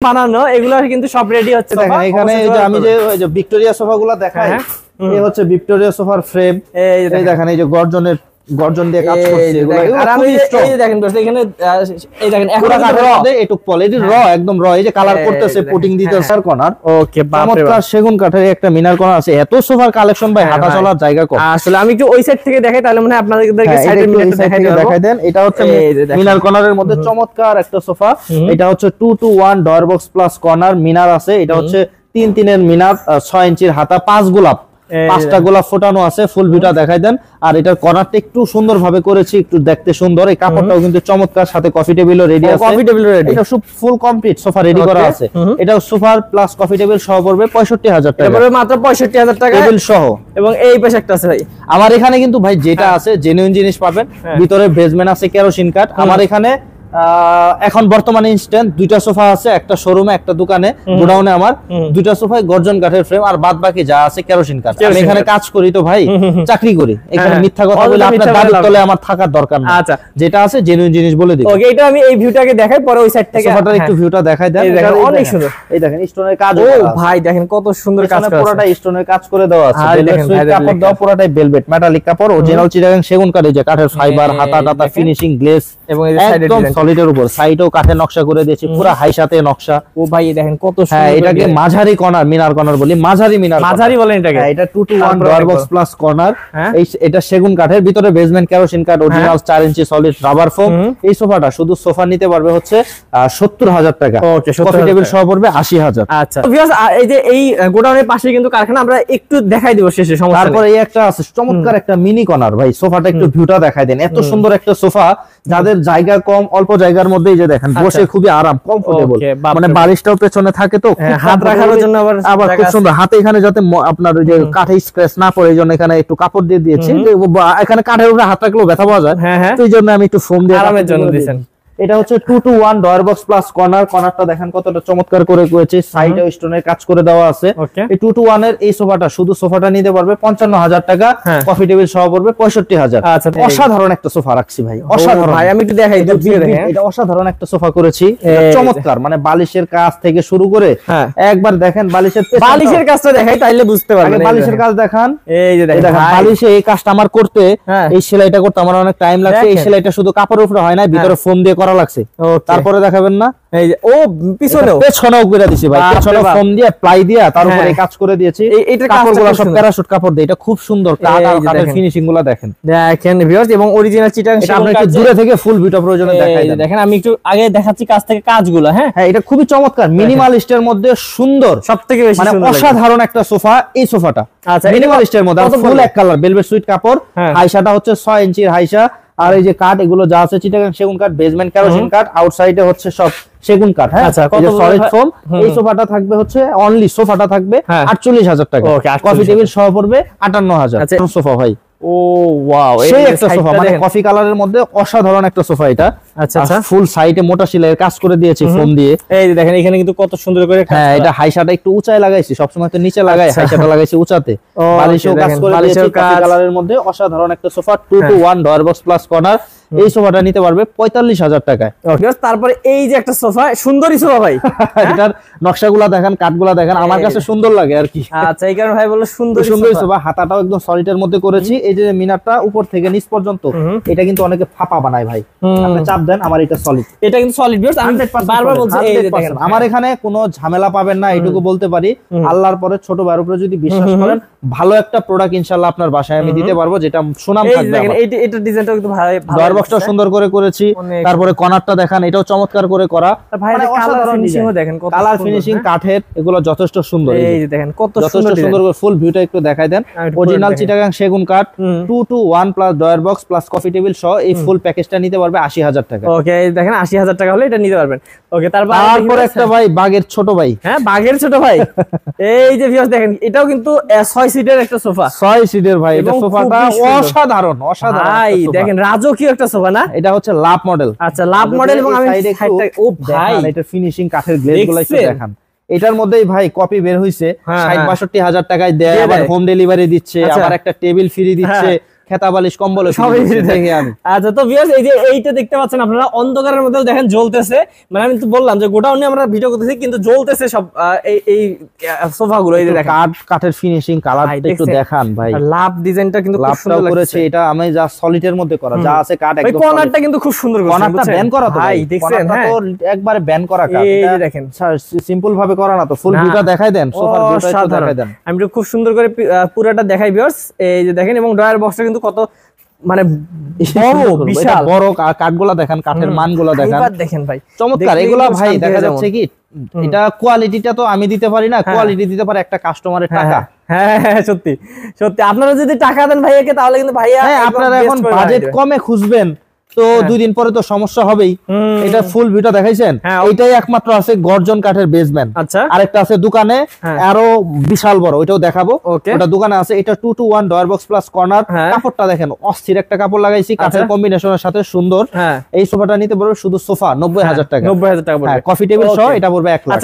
বানানো, এগুলো কিন্তু সব রেডি হচ্ছে। দেখেন এখানে আমি যে ভিক্টোরিয়া সোফাগুলো দেখাই, এই হচ্ছে ভিক্টোরিয়া সোফার ফ্রেম। এই দেখেন এই যে গর্জন দিয়ে কাজ করছে এগুলো। আর আমি এই দেখেন এখানে এই দেখেন এখন এটুক পল, এটি র একদম র, এই যে কালার করতেছে, পুটিং দিতেছে কর্নার। ওকে, চমৎকার সেগুন কাঠের একটা মিনার কর্নার আছে। এত সোফার কালেকশন ভাই, হাঁটা চলার জায়গা কম। আসলে আমি একটু ওই সাইড থেকে দেখাই, তাহলে মানে আপনাদেরকে সাইডের মিনারটা দেখাই দেন। এটা হচ্ছে মিনার কর্নারের মধ্যে চমৎকার একটা সোফা। এটা হচ্ছে 2-to-1 drawer box plus corner মিনার আছে। এটা হচ্ছে 3-3 মিনার, 6 ইঞ্চির হাতা, 5 গোলাপ, 5টা গোলাপ ফোটানো আছে। ফুল ভিউটা দেখাই দেন। আর এটার কর্নারটা একটু সুন্দর ভাবে করেছি, একটু দেখতে সুন্দর। এই কাপড়টাও কিন্তু চমৎকার, সাথে কফি টেবিলও রেডি আছে। কফি টেবিল রেডি, এটা সব ফুল কমপ্লিট সোফা রেডি করা আছে। এটা সোফা প্লাস কফি টেবিল সহ পড়বে 65,000 টাকা। পড়বে মাত্র 65,000 টাকা টেবিল সহ। এবং এই পাশে একটা আছে ভাই, আমার এখানে কিন্তু ভাই যেটা আছে জেনুইন জিনিস পাবেন। ভিতরে বেজমেন্ট আছে, কেরোসিন কাঠ। আমার এখানে এখন বর্তমানে ইনস্ট্যান্ট 2টা সোফা আছে, একটা শোরুমে একটা দোকানে, গোডাউনে আমার 2টা সোফায় গর্জন কাঠের ফ্রেম, আর বাদ বাকি যা আছে কেরোসিন কাঠ। আমি এখানে কাজ করি তো ভাই, চাকরি করি এখানে, মিথ্যা কথা বলে আপনার দাবির তলে আমার থাকার দরকার নেই। আচ্ছা, যেটা আছে জেনুইন জিনিস বলে দিই। ওকে, এটা আমি এই ভিউটাকে দেখাই, পরে ওই সাইড থেকে সোফাটার একটু ভিউটা দেখাই দেন। এটা অনেক সুন্দর। এই দেখেন স্টোনের কাজ। ও ভাই দেখেন কত সুন্দর কাজ করা আছে, পুরোটা স্টোনের কাজ করে দেওয়া আছে। কাপড় দাও পুরোটাই ভেলভেট মেটালিক কাপড়, অরিজিনাল চিটাগাং সেগুন কাঠ, যে কাঠের ফাইবার, হাতা টাতা ফিনিশিং, গ্লেজ, এবং এই সাইডে একদম সলিডের উপর সাইডেও কাঠের নকশা করে দিয়েছি, পুরো হাই সাথে নকশা। ও ভাই দেখেন কত সুন্দর। হ্যাঁ, এটাকে মাঝারি কর্নার, মিনার কর্নার বলি, মাঝারি মিনার, মাঝারি বলেন এটাকে। এটা 2-to-1 drawer box plus corner. এটা সেগুন কাঠের, ভিতরে বেসমেন্ট কেরোসিন কাঠ, অরিজিনাল 4 ইঞ্চি সলিড রাবার ফোম। এই সোফাটা শুধু সোফা নিতে পারবে হচ্ছে 70,000 টাকা। ওকে, কফি টেবিল সহ পড়বে 80,000। আচ্ছা ভিউয়ার্স, এই যে এই গোডাউনের পাশে কিন্তু কারখানা, আমরা একটু দেখাই দিব শেষে। তারপরে এই একটা আছে চমৎকার একটা মিনি কর্নার। ভাই সোফাটা একটু ভিউটা দেখাই দেন। এত সুন্দর একটা সোফা, যাদের জায়গা কম, অল্প জায়গার মধ্যেই যে দেখেন বসে খুবই আরাম, কমফোর্টেবল, মানে বালিশটাও পেছনে থাকে তো হাত রাখার জন্য আবার খুব সুন্দর। হাতে এখানে যাতে আপনার ওই যে কাঠে স্ক্র্যাচ না পড়ে, এই জন্য এখানে একটু কাপড় দিয়ে দিয়েছি। এখানে কাঠের উপরে হাত রাখলেও ব্যথা পাওয়া যায়, তো এই জন্য আমি একটু ফোম দিয়ে আরামের জন্য দিয়েছেন। এটা হচ্ছে 2-to-1 drawer box plus corner. কর্নারটা দেখেন কতটা চমৎকার করে করেছে, সাইডে স্টোনের কাজ করে দেওয়া আছে। এই 2-to-1 এর এই সোফাটা, শুধু সোফাটা নিতে পারবে 55,000 টাকা, কফি টেবিল সহ পড়বে 65,000। আচ্ছা, অসাধারণ একটা সোফা রাখছি ভাই, অসাধারণ ভাই। আমি একটু দেখাই দিই, এটা অসাধারণ একটা সোফা করেছি, চমৎকার, মানে বালিশের কাজ থেকে শুরু করে একবার দেখেন বালিশের কাজটা দেখাই, তাইলে বুঝতে পারবেন। বালিশের কাজ দেখান, এই যে দেখেন বালিশে এই কাজটা আমার করতে, এই সেলাইটা করতে আমার অনেক টাইম লাগছে। এই সেলাইটা শুধু কাপড়ের উপরে হয় না, ভিতরে ফোম দিয়ে লাগছে। তারপরে দেখাবেন না, এই যে ও পেছনেও করে দিছি ভাই, পেছনে ফোম দিয়ে প্লাই দিয়ে তার উপরে কাজ করে দিয়েছি। এটা কাপড়গুলো সব প্যারাশুট কাপড় দিয়ে, এটা খুব সুন্দর কাট আর কাটের ফিনিশিং গুলো দেখেন ভিউয়ার্স, এবং অরিজিনাল চিটাগাং আপনি একটু দূরে থেকে ফুল ভিউটা প্রয়োজনে দেখাই দেন। দেখেন আমি একটু আগে দেখাচ্ছি কাজ থেকে কাজগুলো। হ্যাঁ, এটা খুবই চমৎকার, মিনিমালিস্টের মধ্যে সুন্দর, সবথেকে বেশি মানে অসাধারণ একটা সোফা এই সোফাটা। আচ্ছা, মিনিমালিস্টের মধ্যে ফুল এক কালার ভেলভেট সুইট কাপড়, হাইসাটা হচ্ছে 6 ইঞ্চির হাইসা। আর এই যে কাঠ, এগুলো যা আছে চিটাগাং সেগুন কাঠ, বেসমেন্ট কেরোসিন কাঠ, আউটসাইডে হচ্ছে সব সেগুন কাঠ। হ্যাঁ, সলিড ফোম। এই সোফাটা থাকবে হচ্ছে অনলি সোফাটা থাকবে 48,000 টাকা, কফি টেবিল সহ পড়বে 58,000। সোফা ভাই, ও ওয়াও, সেই একটা সোফা, মানে কফি কালারের মধ্যে অসাধারণ একটা সোফা এটা। আচ্ছা, ফুল সাইডে মোটা সেলাইয়ের কাজ করে দিয়েছি ফোম দিয়ে। এই যে দেখেন এখানে কিন্তু কত সুন্দর করে কাজ। হ্যাঁ, এটা হাইসাটা একটু উঁচায় লাগাইছি, সবসময় তো নিচে লাগাই, হাইসাটা লাগাইছি উঁচাতে। বালিশও কাজ করে দিয়েছি কফি কালারের মধ্যে, অসাধারণ একটা sofa. 2-to-1 drawer box plus corner. এই সোফাটা নিতে পারবে 45,000 টাকায়। তারপরে এই যে একটা সোফা, সুন্দরী সোফা ভাই, এটার নকশাগুলা দেখেন, কাঠগুলা দেখেন, আমার কাছে সুন্দর লাগে আর কি। আচ্ছা, এই কারণে ভাই বললো সুন্দর সোফা। হাতাটাও একদম সলিডের মধ্যে করেছি। এই যে মিনারটা উপর থেকে নিচ পর্যন্ত, এটা কিন্তু অনেকে ফাঁপা বানায় ভাই, আপনি চাপ দেন, আমার এটা সলিড, এটা কিন্তু সলিড। আমি বারবার বলছি, এই যে দেখেন আমার এখানে কোনো ঝামেলা পাবেন না, এটুকু বলতে পারি। আল্লাহর পরে ছোট ভাইয়ের উপরে যদি বিশ্বাস করেন, ভালো একটা প্রোডাক্ট ইনশাআল্লাহ আপনার বাসায় আমি দিতে পারবো, যেটা সুনাম থাকবে। দেখেন এটা ডিজাইনটা কিন্তু ভালো, ডয়ার বক্সটা সুন্দর করে করেছি। তারপরে কর্নারটা দেখেন, এটাও চমৎকার করে করা। মানে কালার ফিনিশিংও দেখেন, কত কালার ফিনিশিং কাঠের, এগুলো যথেষ্ট সুন্দর। এই যে দেখেন কত সুন্দর করে ফুল ভিউটা একটু দেখাই দেন। অরিজিনাল চিটাগাং সেগুন কাঠ, 2-to-1 plus drawer box plus coffee table সহ এই ফুল প্যাকেজটা নিতে পারবে 80,000 টাকা। ওকে, দেখেন 80,000 টাকা হলে এটা নিতে পারবেন। ওকে, তারপর একটা ভাই বাগের ছোট ভাই। হ্যাঁ, বাগের ছোট ভাই। এই যে ভিউয়ার্স দেখেন, এটাও কিন্তু 6 সিটের একটা সোফা। 6 সিটের ভাই, এটা সোফাটা অসাধারণ ভাই। দেখেন রাজকীয় একটা সোফা না, এটা হচ্ছে লাভ মডেল। আচ্ছা, লাভ মডেল। এবং আমি সাইডটা, ও ভাই এটা ফিনিশিং কাঠের গ্লেজগুলো একটু দেখান। এটার মধ্যেই ভাই কপি বের হইছে 60-62 হাজার টাকায় দেয়, আবার হোম ডেলিভারি দিচ্ছে, আবার একটা টেবিল ফ্রি দিচ্ছে, খেতা বালিশ কম্বল সবই দেখি আমি। আচ্ছা তো ভিউয়ার্স এই যে এইটা দেখতে পাচ্ছেন আপনারা অন্ধকারের মধ্যেও দেখেন জ্বলতেছে, মানে আমি তো বললাম যে গোডাউনে আমরা ভিডিও করতেছি কিন্তু জ্বলতেছে সব এই সোফাগুলো। এই যে দেখেন কাঠের ফিনিশিং কালারটা একটু দেখান ভাই, লাভ ডিজাইনটা কিন্তু খুব সুন্দর করেছে। এটা আমি যা সলিডের মধ্যে করা, যা আছে কাঠ একদম। কর্নারটা কিন্তু খুব সুন্দর করেছে, কর্নারটা ব্যান করা তো ভাই দেখছেন? হ্যাঁ একবারে ব্যান করা কাঠ। এই যে দেখেন সিম্পল ভাবে করা না তো, ফুল ভিউটা দেখাই দেন, সোফার ভিউটা একটু দেখাই দেন। আমি একটু খুব সুন্দর করে পুরোটা দেখাই ভিউয়ার্স। এই যে দেখেন, এবং ড্রয়ার বক্সটা কিন্তু কত মানে বড় বিশাল বড়, কাঠগুলা দেখেন, কাঠের মানগুলা দেখেন, দেখেন ভাই চমৎকার। এগুলা ভাই দেখা যাচ্ছে কি এটা কোয়ালিটিটা তো আমি দিতে পারি না, কোয়ালিটি দিতে পারে একটা কাস্টমারের টাকা। হ্যাঁ সত্যি সত্যি, আপনারা যদি টাকা দেন ভাইয়াকে তাহলে কিন্তু ভাইয়া, হ্যাঁ আপনারা এখন বাজেট কমে খুঁজবেন তো 2 দিন পরে তো সমস্যা হবেই। এটা ফুল ভিউটা দেখাইছেন, এটাই একমাত্র আছে গর্জন কাঠের বেসমেন্ট। আচ্ছা আরেকটা আছে দোকানে আরো বিশাল বড়, ওইটাও দেখাবো। ওটা দোকানে আছে। এটা 2-to-1 drawer box plus corner. কাপড়টা দেখেন অস্থির একটা কাপড় লাগাইছি, কাঠের কম্বিনেশনের সাথে সুন্দর। এই সোফাটা নিতে পারবে শুধু সোফা 90,000 টাকা, 90,000 টাকা পড়বে, কফি টেবিল সহ এটা পড়বে 1 লাখ।